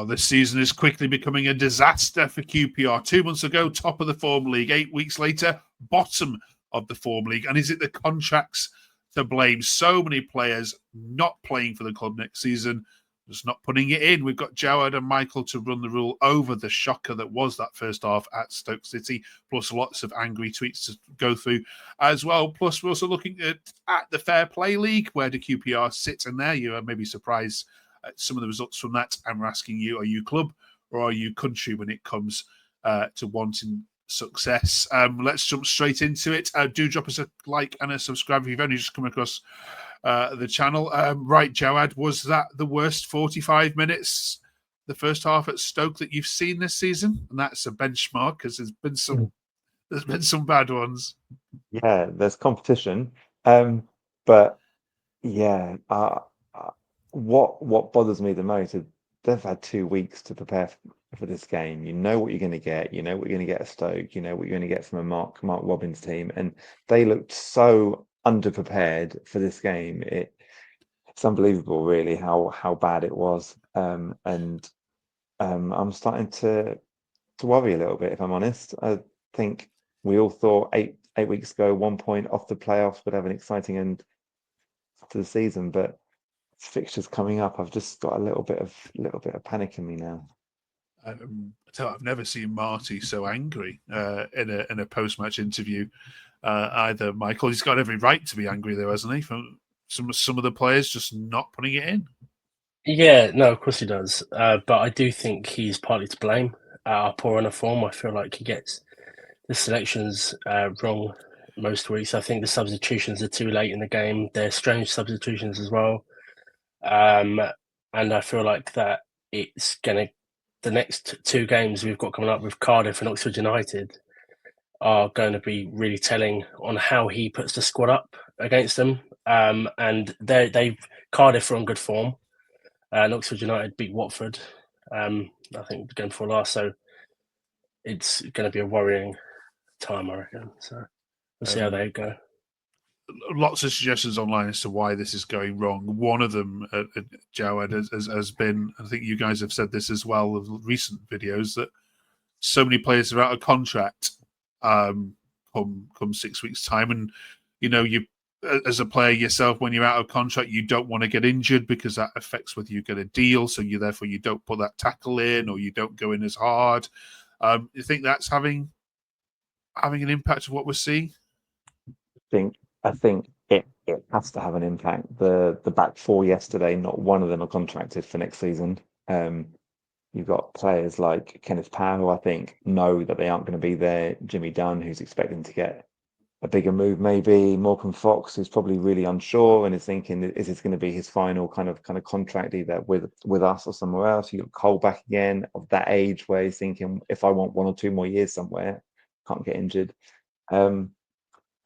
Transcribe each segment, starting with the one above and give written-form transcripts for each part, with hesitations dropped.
Well, this season is quickly becoming a disaster for QPR. 2 months ago, top of the Form League. 8 weeks later, bottom of the Form League. And is it the contracts to blame? So many players not playing for the club next season, just not putting it in. We've got Jawad and Michael to run the rule over the shocker that was that first half at Stoke City, plus lots of angry tweets to go through as well. Plus, we're also looking at the Fair Play League. Where do QPR sit? And there you are maybe surprised at some of the results from that. And we're asking you, are you club or are you country when it comes to wanting success? Let's jump straight into it. Do drop us a like and a subscribe if you've only just come across the channel. Right, Jawad, was that the worst 45 minutes, the first half at Stoke, that you've seen this season? And that's a benchmark, because there's been some bad ones. Yeah, there's competition. But yeah, what bothers me the most is they've had 2 weeks to prepare for this game. You know what you're going to get. You know what you're going to get at Stoke. You know what you're going to get from a Mark Robbins team, and they looked so underprepared for this game. It's unbelievable, really, how bad it was. And I'm starting to worry a little bit, if I'm honest. I think we all thought eight weeks ago, 1 point off the playoffs would have an exciting end to the season, but fixtures coming up, I've just got a little bit of panic in me now. I've never seen Marty so angry in a post-match interview either. Michael, he's got every right to be angry, though, hasn't he? From some of the players just not putting it in. Yeah, no, of course he does. But I do think he's partly to blame. Our poor run of form. I feel like he gets the selections wrong most weeks. I think the substitutions are too late in the game. They're strange substitutions as well. And I feel like that it's going to, the next 2 games we've got coming up with Cardiff and Oxford United are going to be really telling on how he puts the squad up against them. And Cardiff are on good form. And Oxford United beat Watford, I think, going for last. So it's going to be a worrying time, I reckon. So we'll see how they go. Lots of suggestions online as to why this is going wrong. One of them, Jawad, has been, I think you guys have said this as well of recent videos, that so many players are out of contract come 6 weeks' time. And, you know, you as a player yourself, when you're out of contract, you don't want to get injured because that affects whether you get a deal. So you don't put that tackle in, or you don't go in as hard. You think that's having an impact of what we're seeing? I think it has to have an impact. The back 4 yesterday, not one of them are contracted for next season. You've got players like Kenneth Power, who I think know that they aren't going to be there. Jimmy Dunn, who's expecting to get a bigger move, maybe. Morecambe Fox, who's probably really unsure and is thinking, is this going to be his final kind of contract, either with us or somewhere else? You got Cole back again, of that age where he's thinking, if I want 1 or 2 more years somewhere, can't get injured.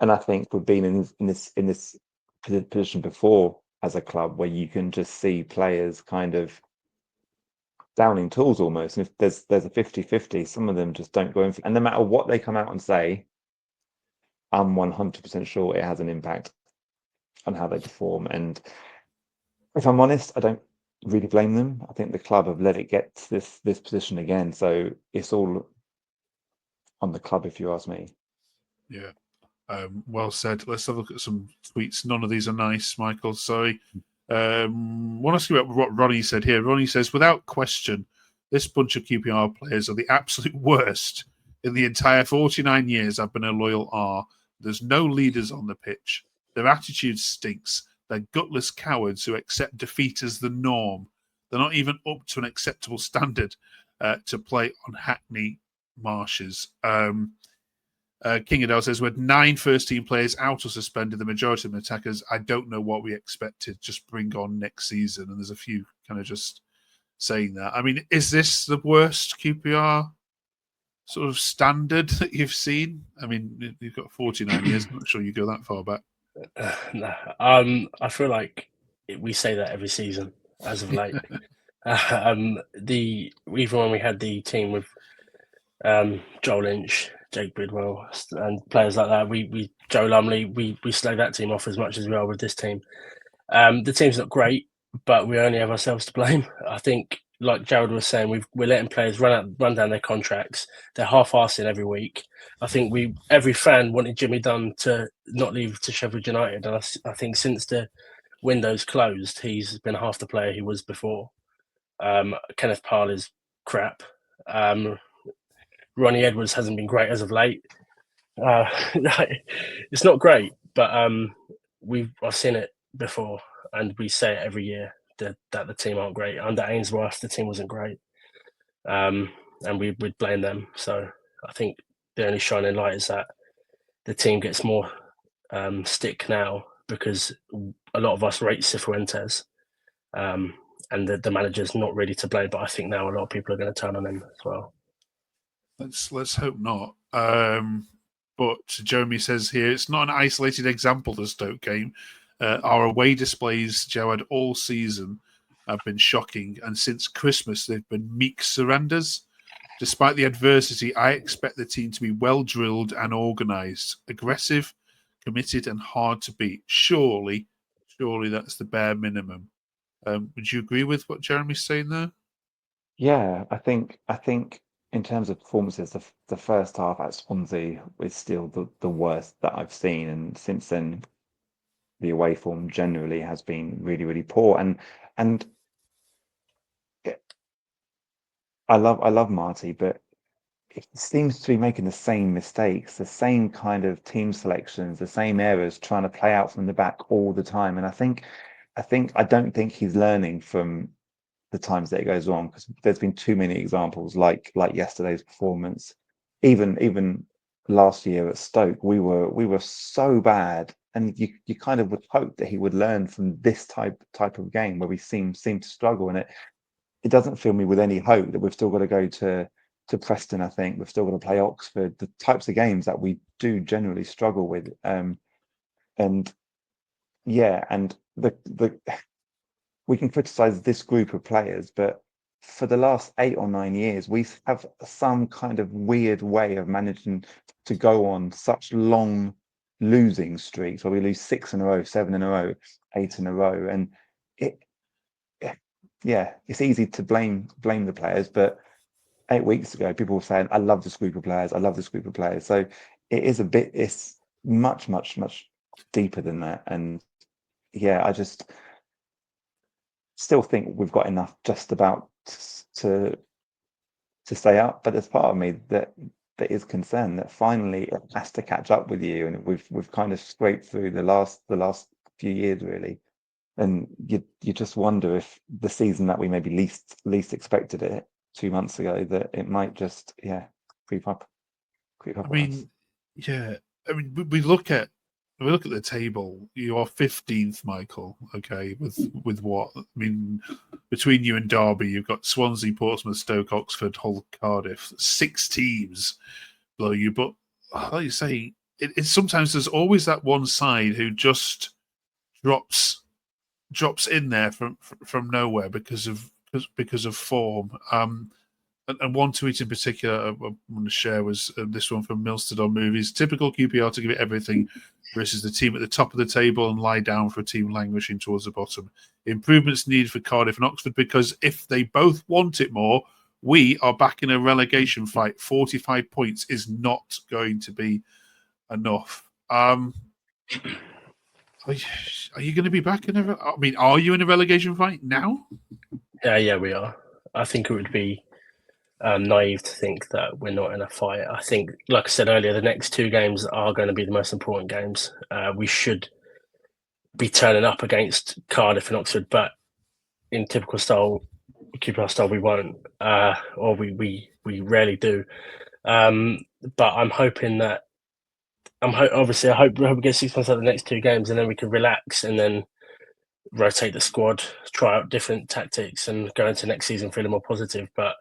And I think we've been in this position before as a club, where you can just see players kind of downing tools almost. And if there's a 50-50, some of them just don't go in. And no matter what they come out and say, I'm 100% sure it has an impact on how they perform. And if I'm honest, I don't really blame them. I think the club have let it get to this position again. So it's all on the club, if you ask me. Yeah. Well said. Let's have a look at some tweets. None of these are nice, Michael. Sorry. Want to ask you about what Ronnie said here. Ronnie says, without question, this bunch of QPR players are the absolute worst in the entire 49 years I've been a loyal R. There's no leaders on the pitch. Their attitude stinks. They're gutless cowards who accept defeat as the norm. They're not even up to an acceptable standard to play on Hackney marshes. King Adele says, with 9 first-team players out or suspended, the majority of them attackers, I don't know what we expected. Just bring on next season. And there's a few kind of just saying that. I mean, is this the worst QPR sort of standard that you've seen? I mean, you've got 49 years. I'm not sure you go that far back. No. I feel like we say that every season as of late. Even when we had the team with Joel Lynch, Jake Bidwell, and players like that, Joe Lumley, we slag that team off as much as we are with this team. The team's not great, but we only have ourselves to blame. I think like Jared was saying, we're letting players run down their contracts. They're half-assing every week. I think every fan wanted Jimmy Dunn to not leave to Sheffield United, and I think since the window's closed, he's been half the player he was before. Kenneth Parle is crap. Ronnie Edwards hasn't been great as of late. It's not great, but I've seen it before, and we say it every year that the team aren't great. Under Ainsworth, the team wasn't great, and we'd blame them. So I think the only shining light is that the team gets more stick now because a lot of us rate Cifuentes, and the manager's not really to blame. But I think now a lot of people are going to turn on him as well. Let's hope not. But Jeremy says here, it's not an isolated example, the Stoke game. Our away displays, Jawad, all season have been shocking. And since Christmas, they've been meek surrenders. Despite the adversity, I expect the team to be well drilled and organised, aggressive, committed, and hard to beat. Surely that's the bare minimum. Would you agree with what Jeremy's saying there? Yeah, I think in terms of performances, the first half at Swansea is still the worst that I've seen, and since then, the away form generally has been really, really poor. And I love Marty, but he seems to be making the same mistakes, the same kind of team selections, the same errors, trying to play out from the back all the time. And I don't think he's learning from the times that it goes wrong, because there's been too many examples like yesterday's performance. Even last year at Stoke, we were so bad, and you kind of would hope that he would learn from this type of game where we seem to struggle, and it doesn't fill me with any hope that we've still got to go to Preston. I think we've still got to play Oxford, the types of games that we do generally struggle with. And yeah, and the we can criticize this group of players, but for the last 8 or 9 years, we have some kind of weird way of managing to go on such long losing streaks where we lose 6 in a row, 7 in a row, 8 in a row. And it's easy to blame the players, but 8 weeks ago, people were saying, I love this group of players. I love this group of players. So it's much, much, much deeper than that. And yeah, I just still think we've got enough just about to stay up, but there's part of me that is concerned that finally it has to catch up with you, and we've kind of scraped through the last few years really, and you just wonder if the season that we maybe least expected it 2 months ago, that it might just creep up. I mean, we look at the table. You are 15th, Michael. Okay, with what? I mean, between you and Derby, you've got Swansea, Portsmouth, Stoke, Oxford, Hull, Cardiff. 6 teams below you. But like you say, it's sometimes there's always that one side who just drops in there from nowhere because of form. And one tweet in particular I want to share was this one from Milstead on Movies. Typical QPR to give it everything versus the team at the top of the table and lie down for a team languishing towards the bottom. Improvements needed for Cardiff and Oxford, because if they both want it more, we are back in a relegation fight. 45 points is not going to be enough. Are you going to be back in are you in a relegation fight now? Yeah, we are. I think it would be naive to think that we're not in a fight. I think, like I said earlier, the next 2 games are going to be the most important games. We should be turning up against Cardiff and Oxford, but in typical QPR style, we won't, or we rarely do. But I'm hoping that I hope we get 6 points out of the next 2 games, and then we can relax and then rotate the squad, try out different tactics, and go into next season feeling more positive. But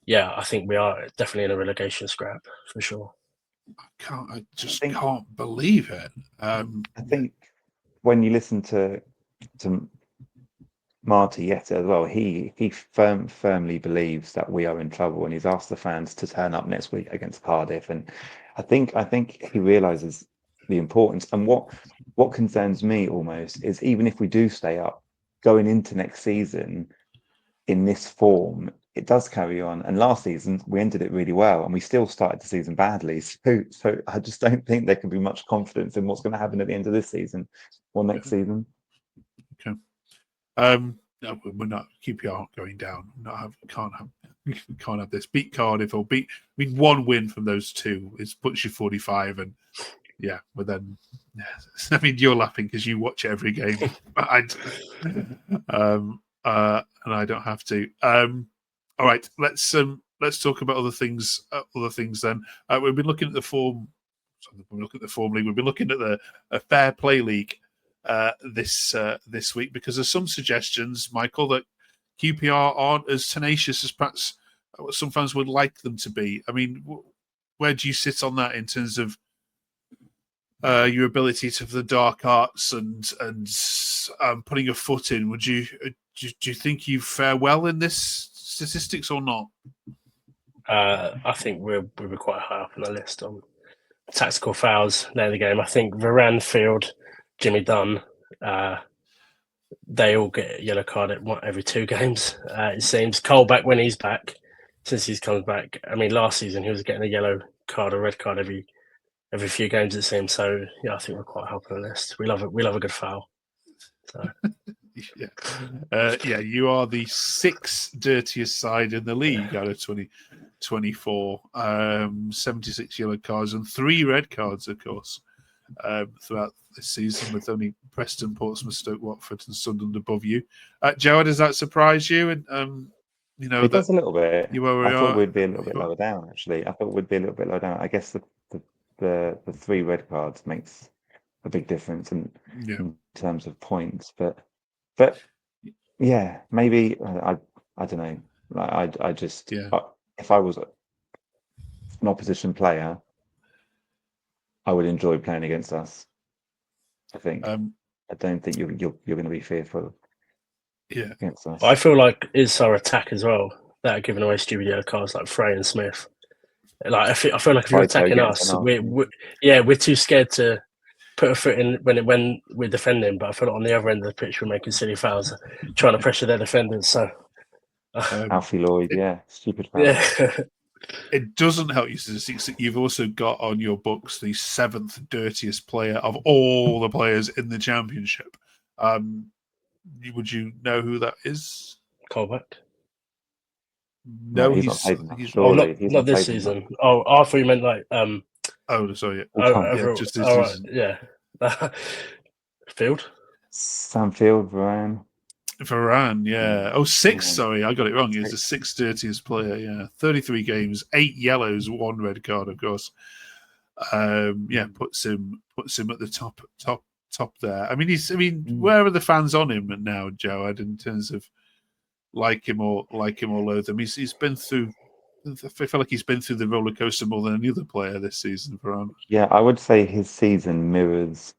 yeah, I think we are definitely in a relegation scrap for sure. I can't believe it. I think when you listen to Marty yesterday as well, he firmly believes that we are in trouble, and he's asked the fans to turn up next week against Cardiff. And I think he realizes the importance. And what concerns me almost is, even if we do stay up going into next season, in this form, it does carry on. And last season, we ended it really well, and we still started the season badly. So I just don't think there can be much confidence in what's going to happen at the end of this season or next season. Okay. No, we're not. QPR going down. Can't have this. Beat Cardiff or beat. I mean, one win from those two puts you 45, and yeah, but then. I mean, you're laughing because you watch every game, and I don't have to. All right, let's talk about other things. Then we've been looking at the form. We've been looking at the form league. We've been looking at the Fair Play League this week because there's some suggestions, Michael, that QPR aren't as tenacious as perhaps what some fans would like them to be. I mean, where do you sit on that in terms of your ability to the dark arts and putting a foot in? Would you do you think you fare well in this statistics or not? I think we were quite high up on the list on tactical fouls near the game. I think Varane, Field, Jimmy Dunn, they all get a yellow card every 2 games. It seems Colback, when he's back, since he's come back. I mean, last season he was getting a yellow card or red card every few games, it seems. So yeah, I think we're quite high up on the list. We love it. We love a good foul. So. Yeah, you are the 6th dirtiest side in the league out of 24. 76 yellow cards and 3 red cards, of course, throughout this season, with only Preston, Portsmouth, Stoke, Watford, and Sunderland above you. Joe, does that surprise you? And you know, it does a little bit. I thought we'd be a little bit lower down. Actually, I thought we'd be a little bit lower down. I guess the 3 red cards makes a big difference in terms of points, but yeah, maybe I don't know. Like I just if I was an opposition player, I would enjoy playing against us. I think. I don't think you're going to be fearful. Yeah, against us. I feel like it's our attack as well that are giving away stupid yellow cards like Frey and Smith. Like I feel like if you're attacking us, we're too scared to put a foot in when we're defending. But I feel like on the other end of the pitch, we're making silly fouls, trying to pressure their defenders. So Alfie Lloyd, stupid foul. Yeah. It doesn't help you statistics that you've also got on your books the 7th dirtiest player of all the players in the championship. Would you know who that is? Colback. No, he's not this season. Enough. Oh, I thought you meant like Oh, sorry. just this season. Yeah. Field. Sam Field, Varane. Varane, yeah. Oh, 6. Sorry, I got it wrong. He's the 6th dirtiest player. Yeah, 33 games, 8 yellows, 1 red card, of course. Puts him at the top there. I mean, where are the fans on him now, Joe? In terms of like him or loathe him, he's been through. I feel like he's been through the roller coaster more than any other player this season. Varane. Yeah, I would say his season mirrors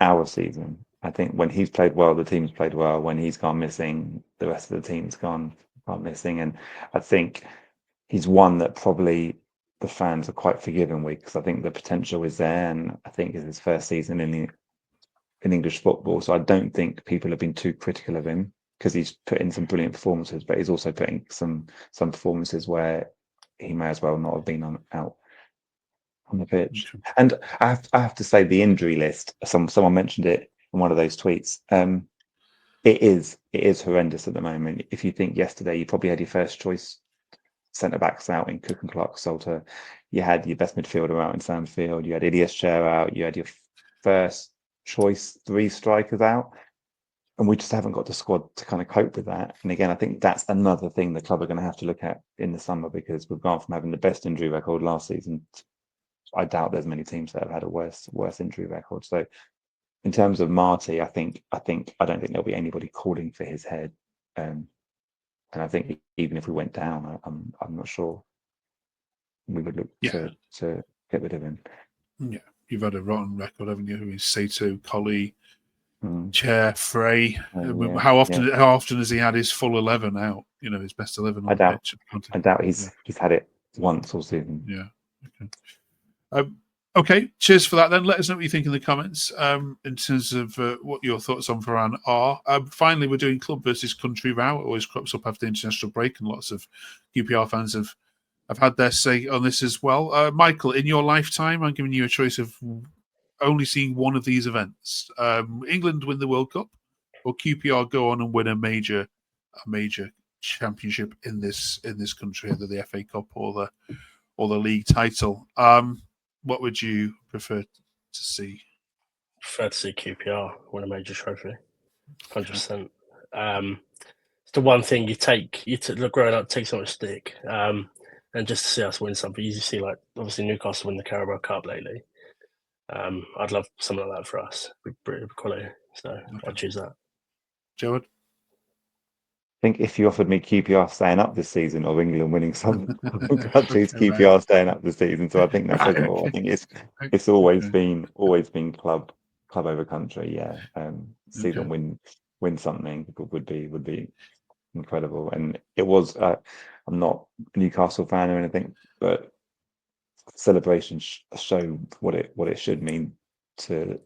our season. I think when he's played well, the team's played well. When he's gone missing, the rest of the team's gone missing. And I think he's one that probably the fans are quite forgiving with, because I think the potential is there, and I think it's his first season in English football. So I don't think people have been too critical of him, because he's put in some brilliant performances, but he's also putting some performances where he may as well not have been out on the pitch. And I have to say, the injury list, someone mentioned it in one of those tweets. It is horrendous at the moment. If you think yesterday you probably had your first choice centre backs out in Cook and Clark Salter, you had your best midfielder out in Sandfield, you had Ilias Chair out, you had your first choice 3 strikers out, and we just haven't got the squad to kind of cope with that. And again, I think that's another thing the club are going to have to look at in the summer, because we've gone from having the best injury record last season. I doubt there's many teams that have had a worse injury record. So in terms of Martí, I don't think there'll be anybody calling for his head. And I think even if we went down, I'm not sure we would look to get rid of him. Yeah, you've had a rotten record, haven't you? With Sato, Colley, Chair, Frey. How often has he had his full 11 out? You know, his best 11 on the pitch. I doubt he's had it once all season. Yeah. Okay. Okay, cheers for that then. Let us know what you think in the comments in terms of what your thoughts on Varane are. Finally, we're doing club versus country row. It always crops up after the international break, and lots of QPR fans have had their say on this as well. Michael, in your lifetime, I'm giving you a choice of only seeing one of these events. England win the World Cup, or QPR go on and win a major championship in this country, either the FA Cup or the league title. What would you prefer to see? Prefer to see QPR win a major trophy, 100%. It's the one thing growing up, take so much stick, and just to see us win something. You see, like obviously Newcastle win the Carabao Cup lately. I'd love something like that for us. Brilliant quality, so I'd choose that. Joe? I think if you offered me QPR staying up this season or England winning some, I'd choose QPR staying up this season. So I think that says it all. I think it's always been club over country. Yeah, see them win something would be incredible. And it was. I'm not a Newcastle fan or anything, but celebrations show what it should mean to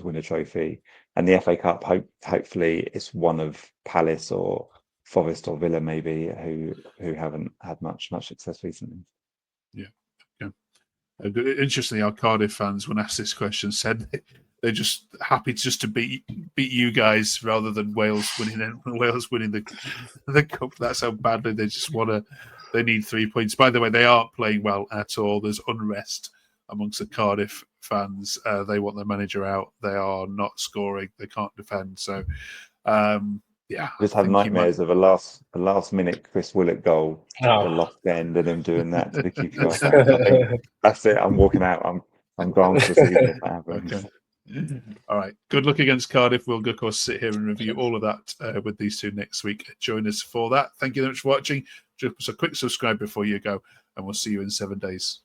win a trophy. And the FA Cup, hopefully, it's one of Palace or Forest or Villa maybe who haven't had much success recently. Yeah. Interestingly, our Cardiff fans, when asked this question, said they're just happy just to beat you guys rather than Wales winning the cup. That's how badly they just they need 3 points. By the way, they aren't playing well at all. There's unrest amongst the Cardiff fans. They want their manager out. They are not scoring. They can't defend. So. Just have nightmares of a last minute Chris Willett goal, the lost end, and him doing that to the QPR fans. I think that's it. I'm walking out. I'm gone for the season if that happens. Okay. All right. Good luck against Cardiff. We'll of course sit here and review all of that with these two next week. Join us for that. Thank you very much for watching. Just a quick subscribe before you go, and we'll see you in 7 days.